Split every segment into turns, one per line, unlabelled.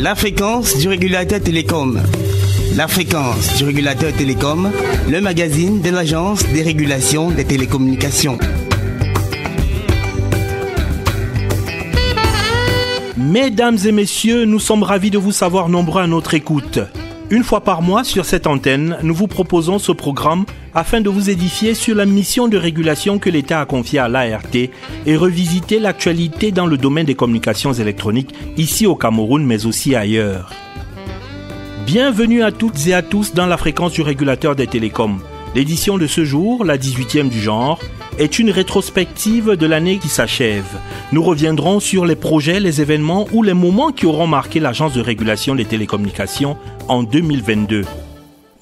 La fréquence du régulateur télécom. La fréquence du régulateur télécom, le magazine de l'Agence des régulations des télécommunications.
Mesdames et messieurs, nous sommes ravis de vous savoir nombreux à notre écoute. Une fois par mois sur cette antenne, nous vous proposons ce programme afin de vous édifier sur la mission de régulation que l'État a confiée à l'ART et revisiter l'actualité dans le domaine des communications électroniques ici au Cameroun mais aussi ailleurs. Bienvenue à toutes et à tous dans la fréquence du régulateur des télécoms. L'édition de ce jour, la 18e du genre, est une rétrospective de l'année qui s'achève. Nous reviendrons sur les projets, les événements ou les moments qui auront marqué l'Agence de régulation des télécommunications en 2022.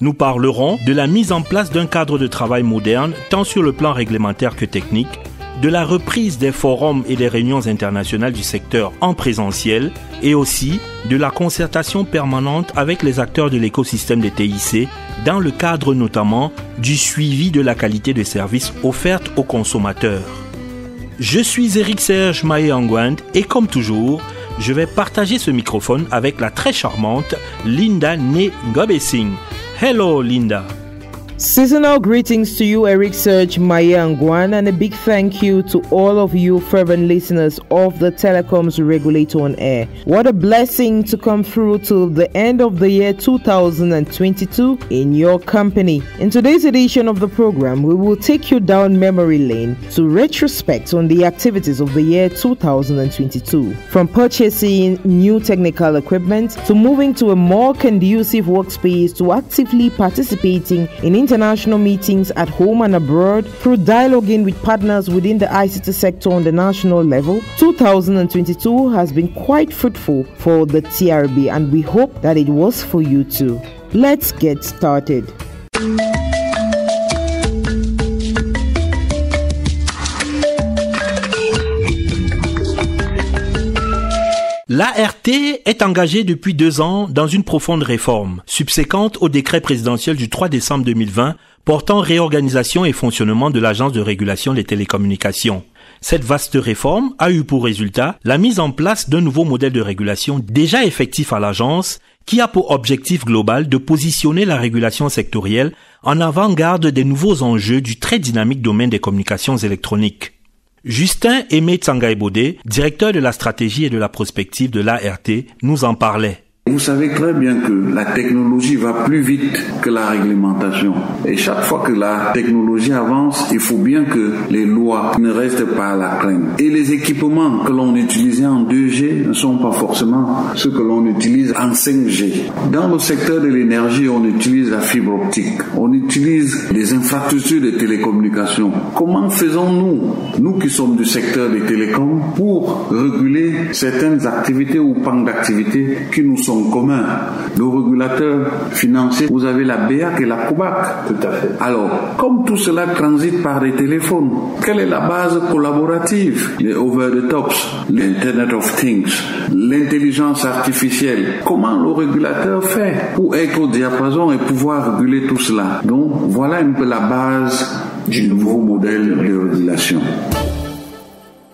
Nous parlerons de la mise en place d'un cadre de travail moderne, tant sur le plan réglementaire que technique, de la reprise des forums et des réunions internationales du secteur en présentiel et aussi de la concertation permanente avec les acteurs de l'écosystème des TIC dans le cadre notamment du suivi de la qualité de services offerte aux consommateurs. Je suis Eric Serge Maé-Angwand et comme toujours, je vais partager ce microphone avec la très charmante Linda Né Ngobesing. Hello Linda.
Seasonal greetings to you, Eric Serge Maye-Angwan, and a big thank you to all of you fervent listeners of the Telecoms Regulator on Air. What a blessing to come through to the end of the year 2022 in your company. In today's edition of the program, we will take you down memory lane to retrospect on the activities of the year 2022. From purchasing new technical equipment to moving to a more conducive workspace to actively participating in international meetings at home and abroad through dialoguing with partners within the ICT sector on the national level, 2022 has been quite fruitful for the TRB and we hope that it was for you too. Let's get started.
L'ART est engagée depuis 2 ans dans une profonde réforme, subséquente au décret présidentiel du 3 décembre 2020 portant réorganisation et fonctionnement de l'Agence de régulation des télécommunications. Cette vaste réforme a eu pour résultat la mise en place d'un nouveau modèle de régulation déjà effectif à l'agence qui a pour objectif global de positionner la régulation sectorielle en avant-garde des nouveaux enjeux du très dynamique domaine des communications électroniques. Justin Aimé Tsangaïbodé, directeur de la stratégie et de la prospective de l'ART, nous en parlait.
Vous savez très bien que la technologie va plus vite que la réglementation. Et chaque fois que la technologie avance, il faut bien que les lois ne restent pas à la traîne. Et les équipements que l'on utilisait en 2G ne sont pas forcément ceux que l'on utilise en 5G. Dans le secteur de l'énergie, on utilise la fibre optique. On utilise les infrastructures de télécommunications. Comment faisons-nous, nous qui sommes du secteur des télécoms, pour réguler certaines activités ou pans d'activités qui nous sont commun. Le régulateur financier, vous avez la BEAC et la COBAC. Tout à fait. Alors, comme tout cela transite par des téléphones, quelle est la base collaborative? Les over-the-tops, l'Internet of Things, l'intelligence artificielle. Comment le régulateur fait pour être au diapason et pouvoir réguler tout cela? Donc, voilà un peu la base du nouveau modèle de régulation.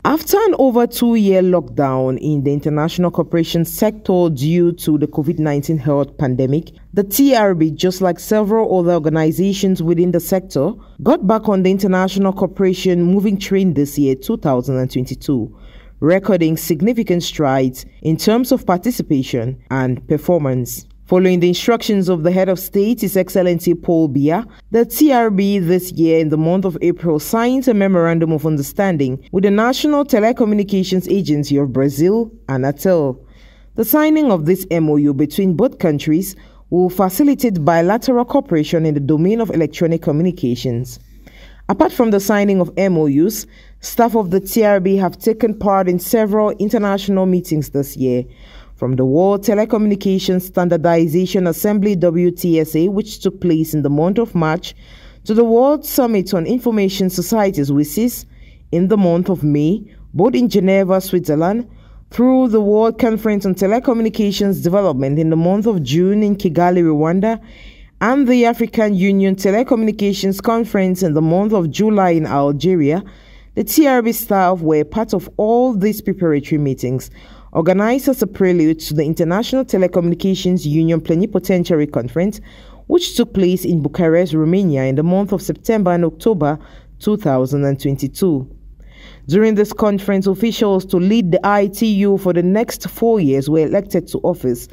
After an over 2-year lockdown in the international cooperation sector due to the COVID-19 health pandemic, the TRB, just like several other organizations within the sector, got back on the international cooperation moving train this year, 2022, recording significant strides in terms of participation and performance. Following the instructions of the head of state, His Excellency Paul Biya, the TRB this year in the month of April signed a memorandum of understanding with the National Telecommunications Agency of Brazil, Anatel. The signing of this MOU between both countries will facilitate bilateral cooperation in the domain of electronic communications. Apart from the signing of MOUs, staff of the TRB have taken part in several international meetings this year, from the World Telecommunications Standardization Assembly WTSA, which took place in the month of March, to the World Summit on Information Societies WSIS in the month of May, both in Geneva, Switzerland, through the World Conference on Telecommunications Development in the month of June in Kigali, Rwanda, and the African Union Telecommunications Conference in the month of July in Algeria. The TRB staff were part of all these preparatory meetings, organized as a prelude to the International Telecommunications Union Plenipotentiary Conference, which took place in Bucharest, Romania in the month of September and October 2022. During this conference, officials to lead the ITU for the next 4 years were elected to office,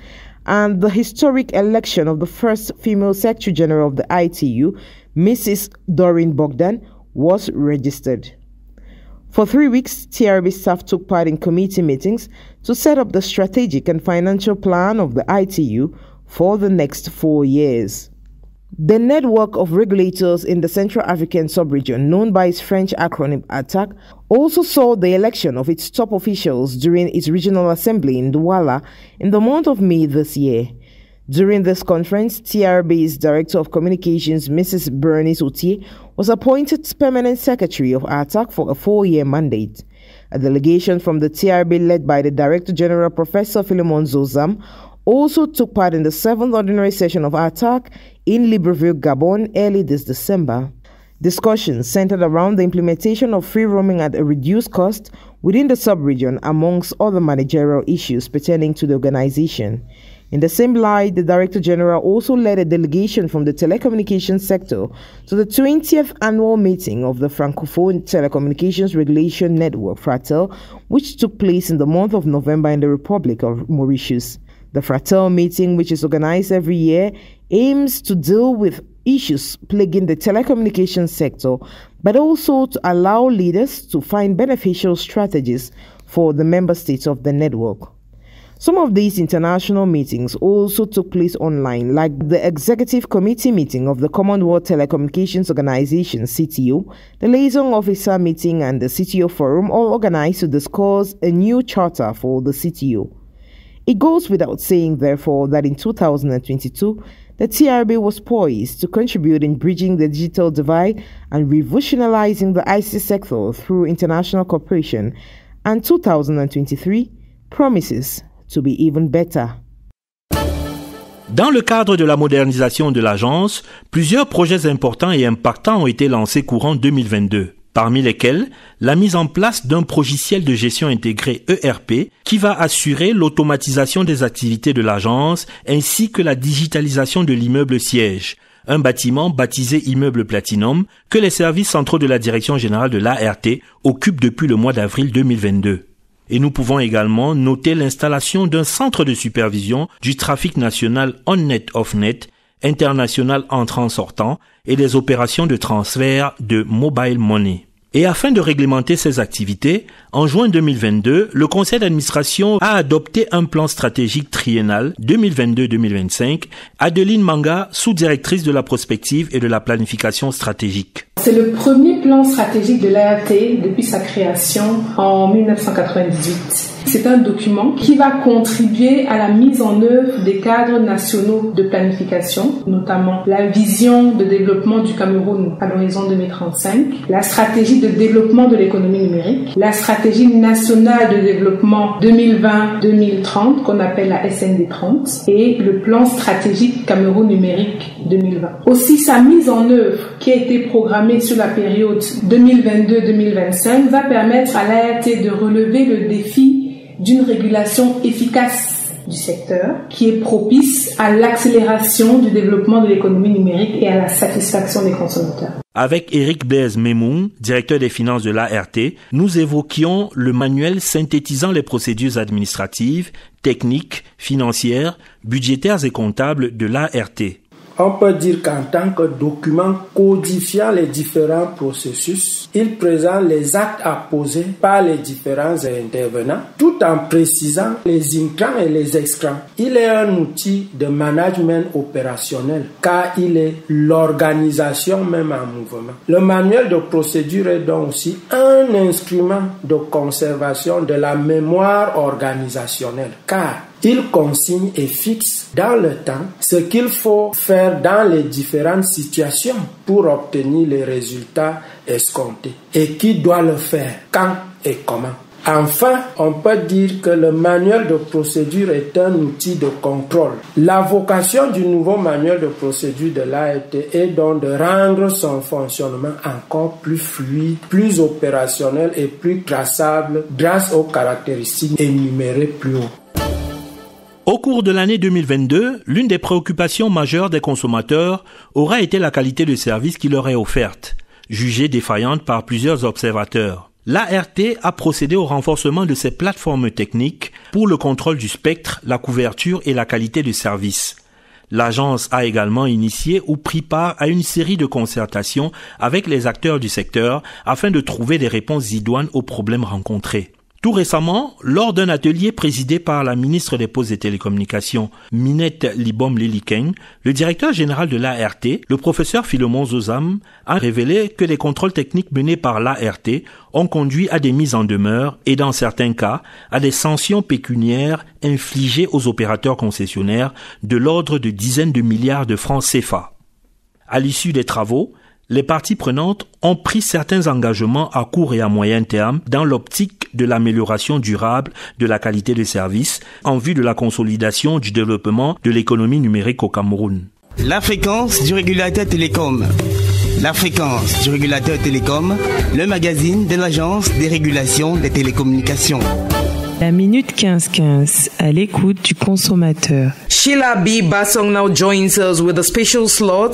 and the historic election of the first female Secretary General of the ITU, Mrs. Doreen Bogdan, was registered. For 3 weeks, TRB staff took part in committee meetings to set up the strategic and financial plan of the ITU for the next 4 years. The network of regulators in the Central African sub-region, known by its French acronym ATTAC, also saw the election of its top officials during its regional assembly in Douala in the month of May this year. During this conference, TRB's Director of Communications, Mrs. Bernice Outier, was appointed Permanent Secretary of ATTAC for a 4-year mandate. A delegation from the TRB led by the Director General, Professor Philemon Zozam, also took part in the 7th Ordinary Session of ATTAC in Libreville, Gabon, early this December. Discussions centered around the implementation of free roaming at a reduced cost within the sub-region, amongst other managerial issues pertaining to the organization. In the same light, the Director General also led a delegation from the telecommunications sector to the 20th annual meeting of the Francophone Telecommunications Regulation Network, FRATEL, which took place in the month of November in the Republic of Mauritius. The FRATEL meeting, which is organized every year, aims to deal with issues plaguing the telecommunications sector, but also to allow leaders to find beneficial strategies for the member states of the network. Some of these international meetings also took place online, like the Executive Committee meeting of the Commonwealth Telecommunications Organization, CTO, the Liaison Officer meeting, and the CTO Forum, all organized to discuss a new charter for the CTO. It goes without saying, therefore, that in 2022, the TRB was poised to contribute in bridging the digital divide and revolutionizing the ICT sector through international cooperation, and 2023 promises to be even better.
Dans le cadre de la modernisation de l'agence, plusieurs projets importants et impactants ont été lancés courant 2022, parmi lesquels la mise en place d'un logiciel de gestion intégré ERP qui va assurer l'automatisation des activités de l'agence ainsi que la digitalisation de l'immeuble siège, un bâtiment baptisé Immeuble Platinum que les services centraux de la Direction générale de l'ART occupent depuis le mois d'avril 2022. Et nous pouvons également noter l'installation d'un centre de supervision du trafic national on-net off-net, international entrant-sortant et des opérations de transfert de mobile money. Et afin de réglementer ces activités, en juin 2022, le conseil d'administration a adopté un plan stratégique triennal 2022-2025. Adeline Manga, sous-directrice de la prospective et de la planification stratégique.
C'est le premier plan stratégique de l'ART depuis sa création en 1998. C'est un document qui va contribuer à la mise en œuvre des cadres nationaux de planification, notamment la vision de développement du Cameroun à l'horizon 2035, la stratégie de développement de l'économie numérique, la stratégie nationale de développement 2020-2030 qu'on appelle la SND 30 et le plan stratégique Cameroun numérique 2020. Aussi, sa mise en œuvre qui a été programmée sur la période 2022-2025 va permettre à l'ART de relever le défi d'une régulation efficace du secteur qui est propice à l'accélération du développement de l'économie numérique et à la satisfaction des consommateurs.
Avec Eric Blaise Memoun, directeur des finances de l'ART, nous évoquions le manuel synthétisant les procédures administratives, techniques, financières, budgétaires et comptables de l'ART.
On peut dire qu'en tant que document codifiant les différents processus, il présente les actes à poser par les différents intervenants, tout en précisant les intrants et les extrants. Il est un outil de management opérationnel, car il est l'organisation même en mouvement. Le manuel de procédure est donc aussi un instrument de conservation de la mémoire organisationnelle, car il consigne et fixe dans le temps ce qu'il faut faire dans les différentes situations pour obtenir les résultats escomptés et qui doit le faire, quand et comment. Enfin, on peut dire que le manuel de procédure est un outil de contrôle. La vocation du nouveau manuel de procédure de l'ART est donc de rendre son fonctionnement encore plus fluide, plus opérationnel et plus traçable grâce aux caractéristiques énumérées plus haut.
Au cours de l'année 2022, l'une des préoccupations majeures des consommateurs aura été la qualité de service qui leur est offerte, jugée défaillante par plusieurs observateurs. L'ART a procédé au renforcement de ses plateformes techniques pour le contrôle du spectre, la couverture et la qualité de service. L'agence a également initié ou pris part à une série de concertations avec les acteurs du secteur afin de trouver des réponses idoines aux problèmes rencontrés. Tout récemment, lors d'un atelier présidé par la ministre des Postes et Télécommunications, Minette Libom-Lilikeng, le directeur général de l'ART, le professeur Philemon Zozam, a révélé que les contrôles techniques menés par l'ART ont conduit à des mises en demeure et, dans certains cas, à des sanctions pécuniaires infligées aux opérateurs concessionnaires de l'ordre de dizaines de milliards de francs CFA. À l'issue des travaux, les parties prenantes ont pris certains engagements à court et à moyen terme dans l'optique de l'amélioration durable de la qualité de service en vue de la consolidation du développement de l'économie numérique au Cameroun.
La fréquence du régulateur télécom. La fréquence du régulateur télécom, le magazine de l'Agence des régulations des télécommunications.
La minute 15-15, à l'écoute du consommateur.
Sheila B. Basong now joins us with a special slot.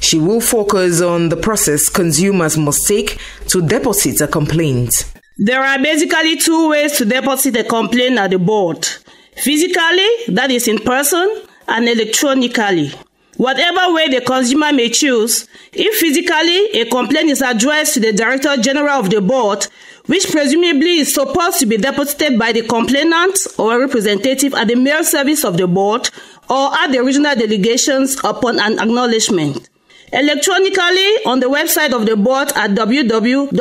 She will focus on the process consumers must take to deposit a complaint.
There are basically two ways to deposit a complaint at the board. Physically, that is in person, and electronically. Whatever way the consumer may choose, if physically a complaint is addressed to the Director General of the board, which presumably is supposed to be deposited by the complainant or a representative at the mail service of the board or at the regional delegations upon an acknowledgement. Electronically on the website of the board at www.art.cm,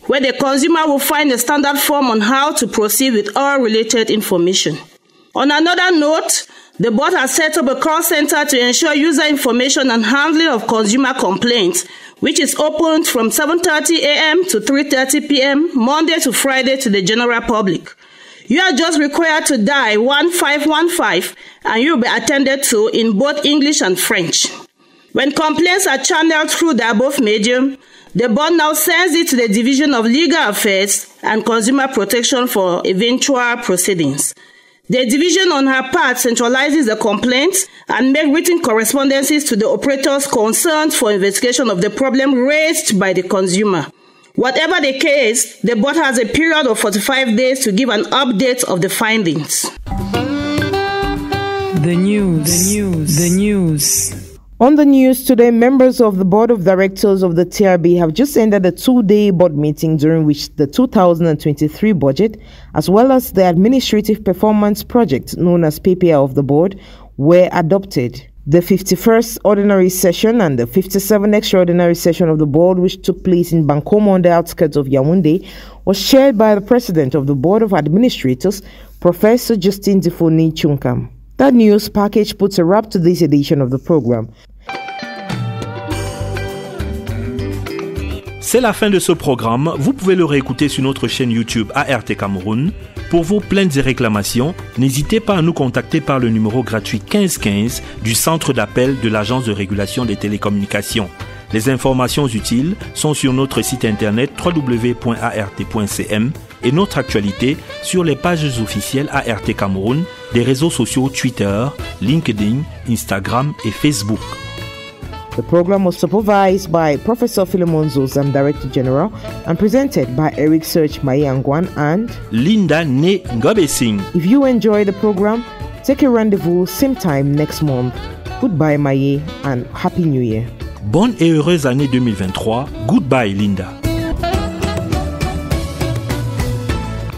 where the consumer will find a standard form on how to proceed with all related information. On another note, the board has set up a call center to ensure user information and handling of consumer complaints, which is opened from 7:30 a.m. to 3:30 p.m. Monday to Friday to the general public. You are just required to dial 1515 and you will be attended to in both English and French. When complaints are channeled through the above medium, the board now sends it to the Division of Legal Affairs and Consumer Protection for eventual proceedings. The division on her part centralizes the complaints and makes written correspondences to the operators concerned for investigation of the problem raised by the consumer. Whatever the case, the board has a period of 45 days to give an update of the findings.
The news.
On the news today, members of the Board of Directors of the TRB have just ended a 2-day board meeting during which the 2023 budget, as well as the Administrative Performance Project, known as PPR of the board, were adopted. The 51st ordinary session and the 57th extraordinary session of the board, which took place in Bankomo on the outskirts of Yaoundé, was chaired by the President of the Board of Administrators, Professor Justin Difoni Chunkam. That news package puts a wrap to this edition of the program.
C'est la fin de ce programme. Vous pouvez le réécouter sur notre chaîne YouTube ART Cameroun. Pour vos plaintes et réclamations, n'hésitez pas à nous contacter par le numéro gratuit 1515 du centre d'appel de l'Agence de régulation des télécommunications. Les informations utiles sont sur notre site internet www.art.cm et notre actualité sur les pages officielles ART Cameroun, des réseaux sociaux Twitter, LinkedIn, Instagram et Facebook.
The program was supervised by Professor Philemon Zozam, Director General, and presented by Eric Search Mayangwan and
Linda Ne Ngobesing.
If you enjoy the program, take a rendezvous same time next month. Goodbye Maye and Happy New Year.
Bonne et heureuse année 2023. Goodbye Linda.